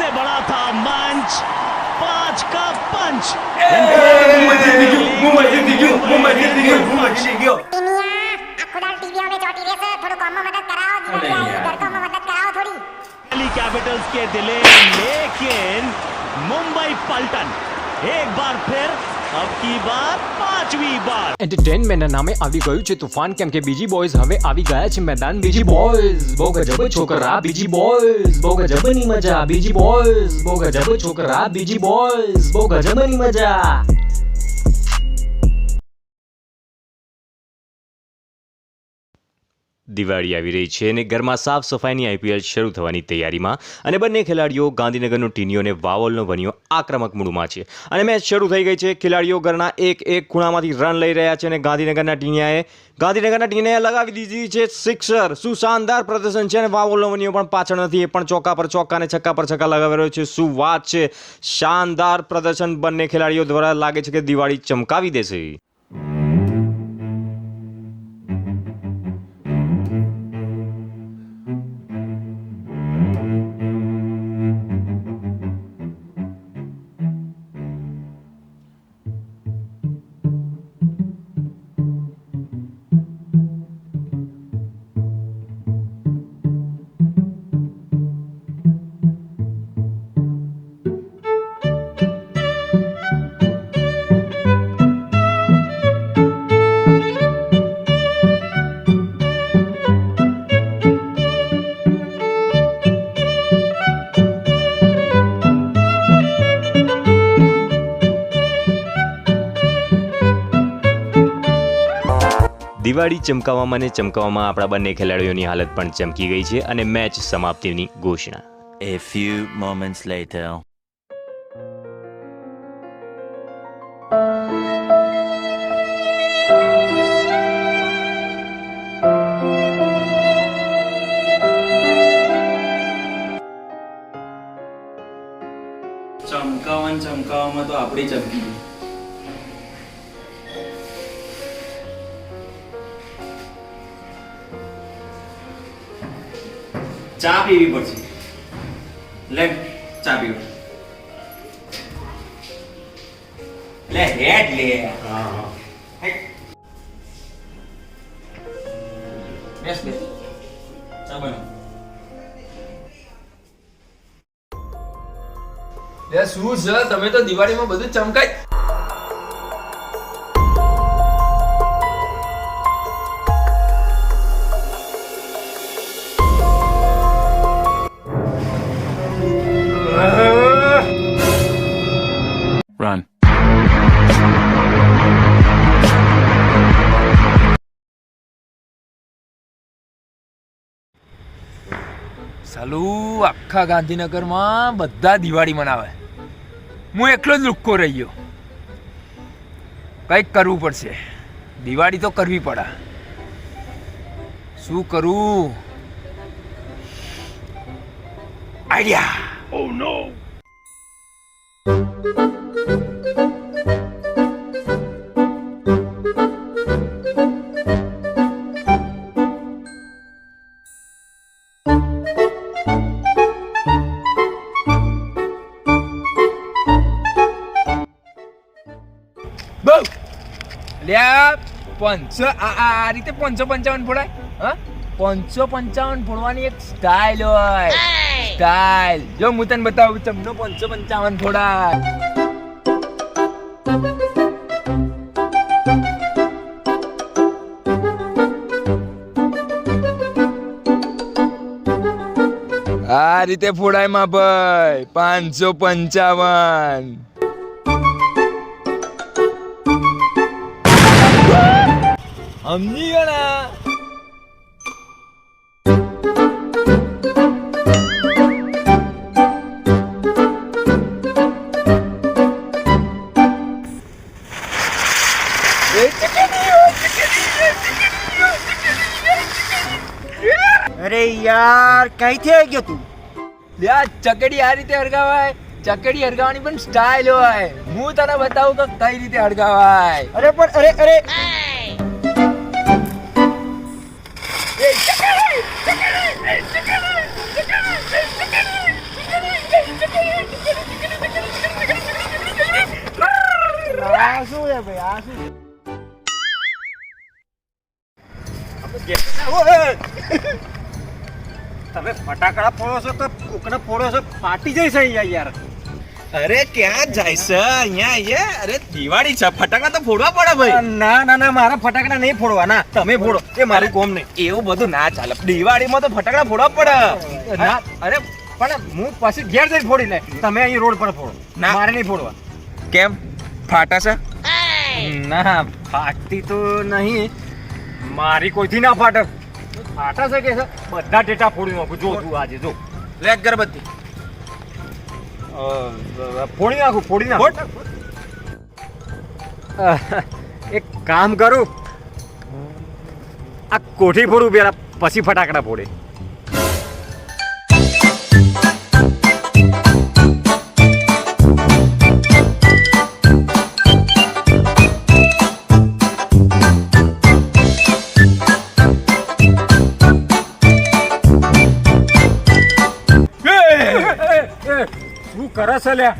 सबसे बड़ा था मंच, 5 का पंच। दिल्ली कैपिटल्स के दिले, लेकिन मुंबई पलटन एक बार फिर, अब की बार 5वीं बार। એન્ટરટેનમેન્ટના નામે આવી ગયું છે તુફાન, કેમ કે બીજી બોયઝ હવે આવી ગયા છે મેદાન. બીજી બોયઝ બહુ ગજબ છોકરા, બીજી બોયઝ બહુ ગજબની મજા, બીજી બોયઝ બહુ ગજબ છોકરા, બીજી બોયઝ બહુ ગજબની મજા. દિવાળી આવી રહી છે અને ઘરમાં સાફ સફાઈની આઈપીએલ શરૂ થવાની તૈયારીમાં, અને બંને ખેલાડીઓ ગાંધીનગરનો ટીનીઓ અને વાવોલનો વનિયો આક્રમક મૂડમાં છે અને મેચ શરૂ થઈ ગઈ છે. ખેલાડીઓ ઘરના એક ખૂણામાંથી રન લઈ રહ્યા છે અને ગાંધીનગરના ટીનિયાએ લગાવી દીધી છે સિક્સર. શું શાનદાર પ્રદર્શન છે, અને વાવોલનો વનિયો પણ પાછળ નથી, એ પણ ચોક્કા પર ચોક્કા અને છક્કા પર છક્કા લગાવી રહ્યો છે. શું વાત છે, શાનદાર પ્રદર્શન બંને ખેલાડીઓ દ્વારા. લાગે છે કે દિવાળી ચમકાવી દેશે. દિવાળી ચમકાવવામાં અને ચમકાવવામાં આપણા બંને ખેલાડીઓની હાલત પણ ચમકી ગઈ છે અને મેચ સમાપ્તિની ઘોષણા. A few moments later. ચમકાવવામાં તો આપણી ચમકી ગઈ. ચા પીવી પડશે. લે ચા પીવ. લે હેડ લે. હા બેસ બેસ. ચા બનો. લે શું છે, તમે તો દિવાળીમાં બધું ચમકાય. Run. સાલું આખા ગાંધીનગરમાં બધા દિવાળી મનાવે, હું એકલો જ લુક્કો રહી ગયો. કંઈક કરવું પડશે, દિવાળી તો કરવી પડે. શું કરું? આઈડિયા. ઓ નો. આ રીતે 555 ફોડાય. હા, 555 ફોડવાની એક સ્ટાઇલ હોય. સ્ટાઇલ જો હું તને બતાવું, તમને 555 ફોડાય. આ રીતે ફોડાય માં ભાઈ 555. સમજી ગયા? અરે યાર કઈથી આવી ગયો તું? યાર ચકડી આ રીતે હરગાવાય. ચકડી હરગાવાની પણ સ્ટાઇલ હોય. હું તને બતાવું કે કઈ રીતે હરગાવાય. અરે પણ અરે અરે આ શું છે ભાઈ આ શું તમે ફટાકડા ફોડો છો તો કોકને ફોડો છો ફાટી જઈશ અહીંયા યાર. અરે ક્યાં જાય છે અહીંયા અરે દિવાળી છે ફટાકડા તો ફોડવા પડે ભાઈ. ના ના ના મારા ફટાકડા નહીં ફોડવાના, તમે ફોડો, એ મારું કોમ નહીં. એવું બધું ના ચાલે દિવાળીમાં તો ફટાકડા ફોડવા પડે. ના અરે પણ હું પછી ઘેર જઈને ફોડી લે, તમે અહીં રોડ પર ફોડો. ના. મારે નહીં ફોડવા. કેમ ફાટા છે? ના ફાટતી તો નહીં, મારી કોઈથી ના ફાટે. ફાટા છે કે છે બધા ડેટા ફોડી નાખું. જો તું આજે જો લે અગરબત્તી ફોડી નાખું, ફોડી નાખું. એક કામ કરું, આ કોઠી ફોડું પેલા, પછી ફટાકડા ફોડે. શું કરે છે લ્યા?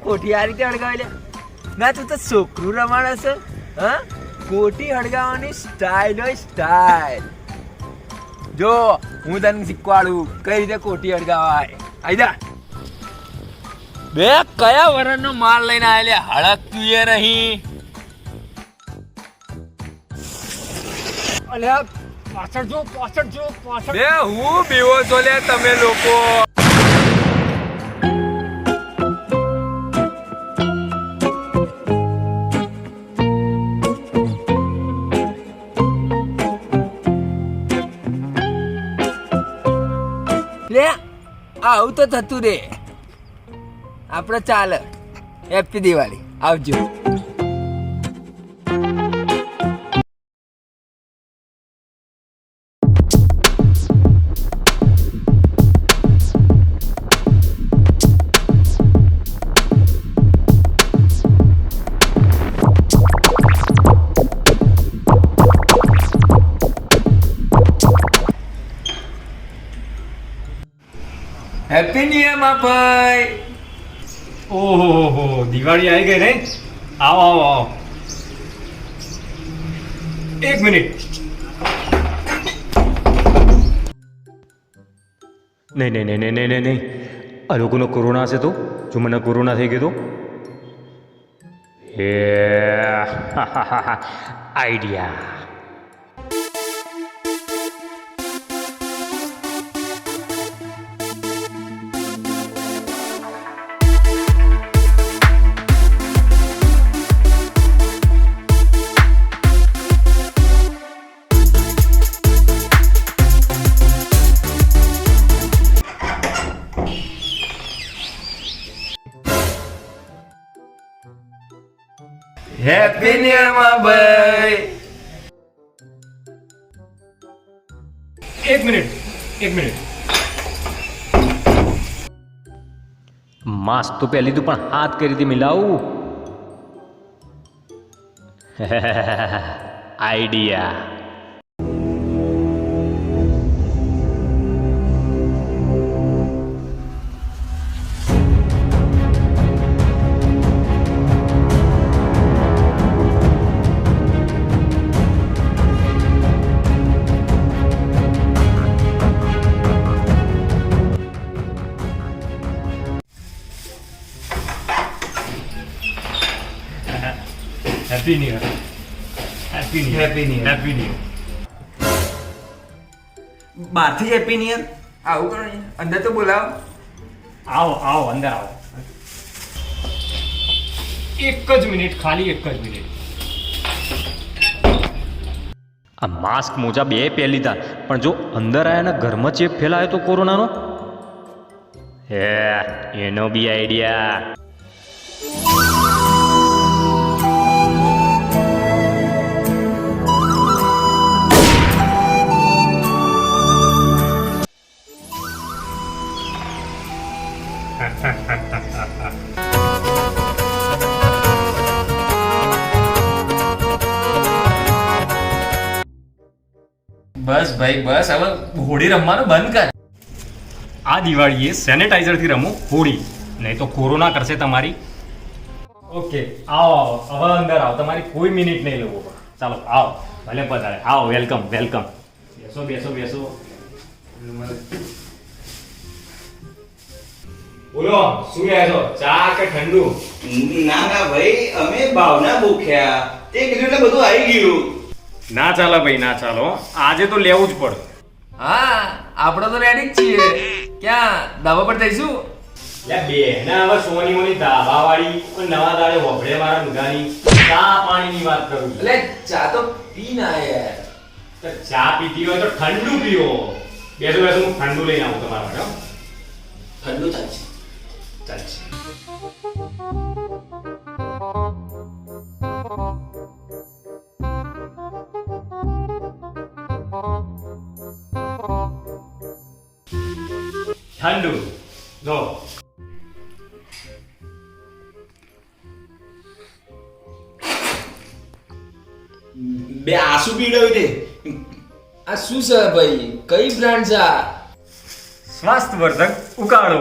કોઠી આ રીતે હળગાવી લે ના તું તો છોકરું રમાડે છે. હા કોઠી હળગાવવાની સ્ટાઇલ હોય સ્ટાઇલ. જો હું તને શીખવાડું કઈ રીતે કોઠી હળગાવાય. આઈ જા બે કયા વરણનો માલ લઈને આવેલા હળકતું એ નહીં. અલ્યા પાછળ જો, પાછળ જો, પાછળ. બે હું બેવો છો લે તમે લોકો. લે આવું તો થતું રે આપણે ચાલે. હેપી દિવાળી, આવજો. હેપી ન્યુ યર માં ભાઈ. ઓહો દિવાળી આવી ગઈ નહીં? આવો આવો આવો. એક મિનિટ. નહીં નહીં નહીં નહીં નહીં નહીં નહીં આ લોકોનો કોરોના હશે તો? જો મને કોરોના થઈ ગયો તો હે આઈડિયા. હેપી ન્યુ યર માં ભાઈ. એક મિનિટ, એક મિનિટ. માસ્ક તો પહેલી તું પણ હાથ કરી રીતે મિલાવું. Idea. Happy new year. Happy new year. Happy new year. Happy new year. બહારથી હેપી ન્યુ યર આવું કરો ને, અંદર તો બોલાવો. આવો આવો અંદર આવો. એક જ મિનિટ, ખાલી એક જ મિનિટ. આ માસ્ક મોજા બે પહેરી લીધા, પણ જો અંદર આયાના ઘરમાં ચેપ ફેલાયો તો કોરોનાનો. હે એનો બી આઈડિયા. બસ ભાઈ બસ, હવે હોળી રમવાનું બંધ કર. આ દિવાળીએ સેનેટાઈઝરથી રમો હોળી, નહીં તો કોરોના કરશે તમારી. ઓકે, આવો આવો, હવે અંદર આવો, તમારી કોઈ મિનિટ નહીં લેવો. ચાલો આવો, ભલે પધારે, આવો, વેલકમ વેલકમ. બેસો બેસો બેસો. બોલો, શું લે છો, ચા કે ઠંડુ? ના ના ભાઈ, અમે ભાવના ભૂખ્યા, તે કીધું એટલે બધું આવી ગયું. ના ચાલે ભાઈ, ના ચાલો, આજે તો લેવું જ પડે. હા, આપણે તો રેડી જ છીએ. ક્યાં ધાબા પર જઈશું? બે ના હવે સોની મોની ધાબા વાળી નવા દાડે વભડે મારા નુગાની ચા પાણીની વાત કરું છું. એટલે ચા તો પી ના યાર. તો ચા પીતી હોય તો ઠંડુ પીઓ. બેસો બેસો, હું ઠંડુ લઈને આવું તમારા માટે, હો. ઠંડુ ચાલશે. ચાલશે. ઠંડુ જો. બે આંસુ પીવડાવ્યું તે. આ શું છે ભાઈ? કઈ બ્રાન્ડ છે આ? સ્વાસ્થ્યવર્ધક ઉકાળો,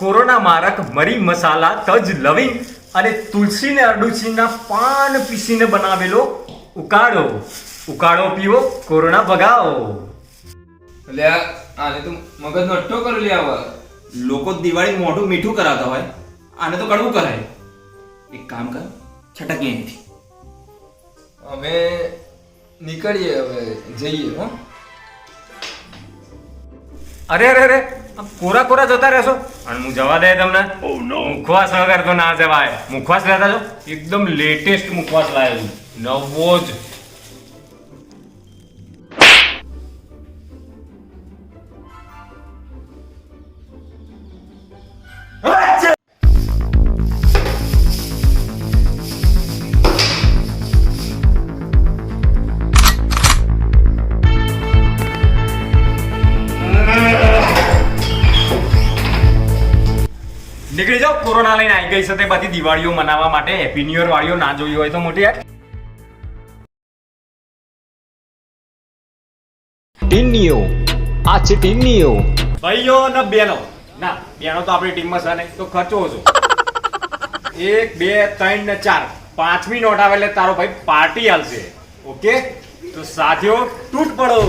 કોરોના મારક મરી મસાલા, તજ, લવિંગ અને તુલસી ને અરડુસીના પાન પીસીને બનાવેલો ઉકાળો. ઉકાળો પીવો, કોરોના ભગાવો. એટલે આને તો મગજનો અટ્ટો કરી લે આવા. લોકો દિવાળી મોઢું મીઠું કરાવતા હોય, આને તો કડવું કરાય. એક કામ કર, છટકીએ અહીંથી. અમે નીકળીએ, હવે જઈએ. હો, અરે અરે અરે, આમ કોરા કોરા જતા રહેશો અને હું જવા દે તમને. મુખવાસ વગર તો ના જવાય. મુખવાસ લેતા છો, એકદમ લેટેસ્ટ મુખવાસ લાવ્યો છું, નવો જ. નીકળી જાઓ, કોરોના લઈને આવી ગઈ છે તે બધી દિવાળીઓ મનાવવા માટે. હેપી ન્યુ યર વાળીઓ ના જોઈ હોય તો મોટી યાર. ટીનીઓ, આ છે ટીનીઓ. ભાઈઓ ને બેનો, ના બેનો તો આપણી ટીમમાં છે નહીં, તો ખર્ચો ઓછો. 1 2 3 ને 4, પાંચમી નોટ આવે એટલે તારો ભાઈ પાર્ટી આલશે. ઓકે, તો સાથીઓ તૂટ પડો.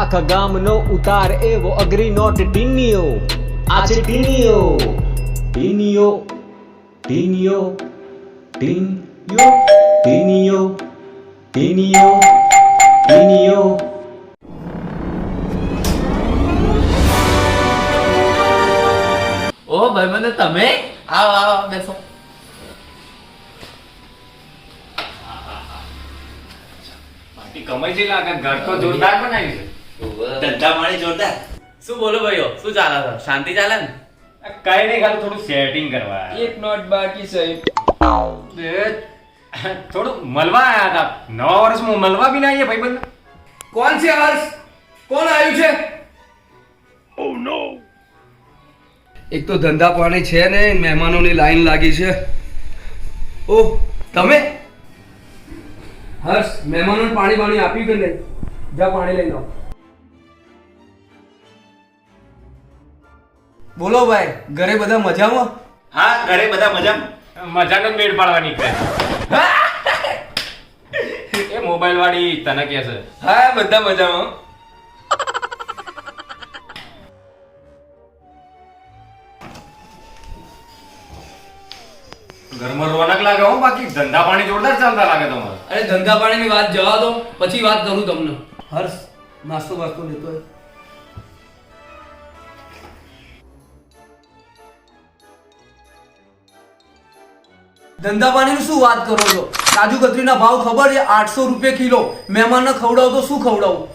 આખા ગામનો ઉતાર એવો અઘરી નોટ ટીનીઓ. આ છે ટીનીઓ. ટીનીઓ, ટીનીઓ, ટીનીઓ, ટીનીઓ, ટીનીઓ, ટીનીઓ. ઓ ભાઈબંધો, તમે આવો આવો, બેસો. પાર્ટી કમાઈ જઈ લાગે, ઘર તો જોરદાર બનાવ્યું છે. ધંધા માળી જોરદાર. શું બોલો ભાઈઓ, શું ચાલે છે? શાંતિ ચાલે ને? કઈ નહીં, ખાલી થોડું સેટિંગ કરવા. એક નોટ બાકી છે. થોડું મળવા આયા હતા. નવા વર્ષમાં મળવા બી ના આવીએ ભાઈબંધ. કોણ છે હર્ષ? કોણ આવ્યું છે? એક તો ધંધા પાણી છે ને, મહેમાનોની લાઈન લાગી છે. ઓહ, તમે? હર્ષ, મહેમાનોને પાણી પાણી આપ્યું કે નહીં? જા પાણી લઈને આવ. બોલો ભાઈ, ઘરે બધા મજામાં? હા, ઘરે બધા મજા. મજાનો જ મેળ પાડવાની છે. એ મોબાઈલ વાળી તને કે છે. હા, બધા મજામાં. ઘરમાં રોનક લાગે હો, બાકી ધંધા પાણી જોરદાર ચાલતા લાગે તમારે. અરે ધંધા પાણીની વાત જવા દો, પછી વાત કરું તમને. હર્ષ, નાસ્તો બાસ્તો લેતો હોય. ધંધા પાણીની શું વાત કરો છો? કાજુ કતરીના ભાવ ખબર છે? 800 રૂપિયા કિલો. મહેમાનને ખવડાવો તો શું ખવડાવું?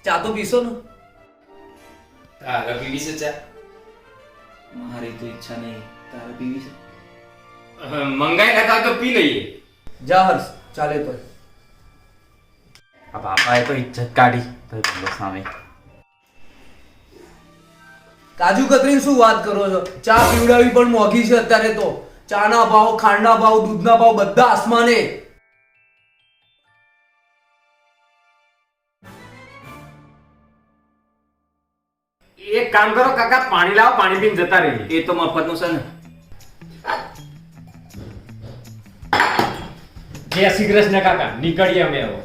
ચા તો પીશો ને? તારે પીવી છે ચા? મારી તો ઈચ્છા નહીં, તારે પીવી છે? મંગાઈ લેતા તો પી લઈએ. જા હર્ષ, ચાલે તો. આ બાપાએ તો ઇજ્જત કાઢી ભાઈ સામે. કાજુ કતરીની શું વાત કરો છો? ચા પીવડાવી પણ મોંઘી છે અત્યારે તો. ચાના ભાવ, ખાંડના ભાવ, દૂધના ભાવ બધા આસમાને. એક કામ કરો કાકા, પાણી લાવો, પાણી પીને જતા રહીએ. એ તો મફતનું છે ને. જય શ્રી કૃષ્ણ કાકા, નીકળીએ અમે હવે.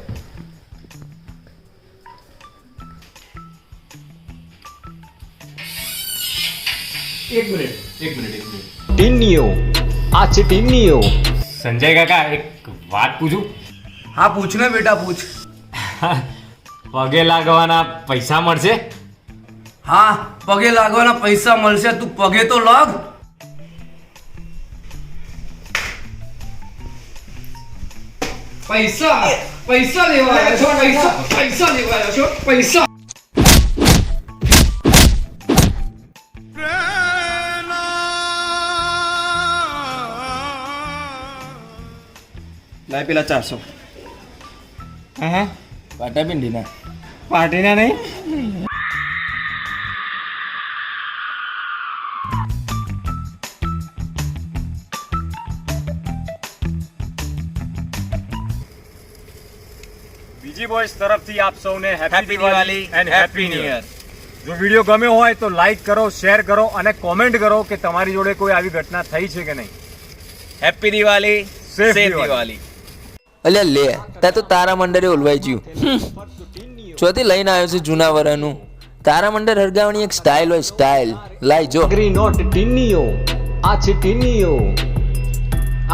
એક મિનિટ. ટીનીઓ આ છે ટીનીઓ. સંજય કાકા, એક વાત પૂછું? હા પૂછ ને બેટા પૂછ. પગે લાગવાના પૈસા મળશે? હા પગે લાગવાના પૈસા મળશે, તું પગે તો લાગ. પૈસા પૈસા લેવા આવ્યા છો, પૈસા લેવા આવ્યા છો, પૈસા. લાય પેલા 400. હા, પાટા ભીંડીના. પાર્ટીના નહીં? બીજી બોયઝ તરફથી આપ સૌને happy Diwali and happy new year. જો વિડીયો ગમ્યો હોય તો લાઈક કરો, શેર કરો અને કોમેન્ટ કરો કે તમારી જોડે કોઈ આવી ઘટના થઈ છે કે નહીં. Happy Diwali, safe Diwali. અલ્યા લે, ત્યાં તો તારા મંડળે ઓલવાઈ ગયું. ચોથી લઈને આવ્યો છે જૂના વરાનું. તારા મંડળ હરગાવવાની એક સ્ટાઇલ હોય, સ્ટાઇલ. લાઈ જો. એગ્રી નોટ ટીનીઓ આ છે ટીનીઓ.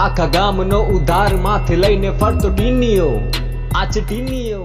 આખા ગામનો ઉધાર માથે લઈને ફરતો ટીનીઓ આ છે ટીનીઓ.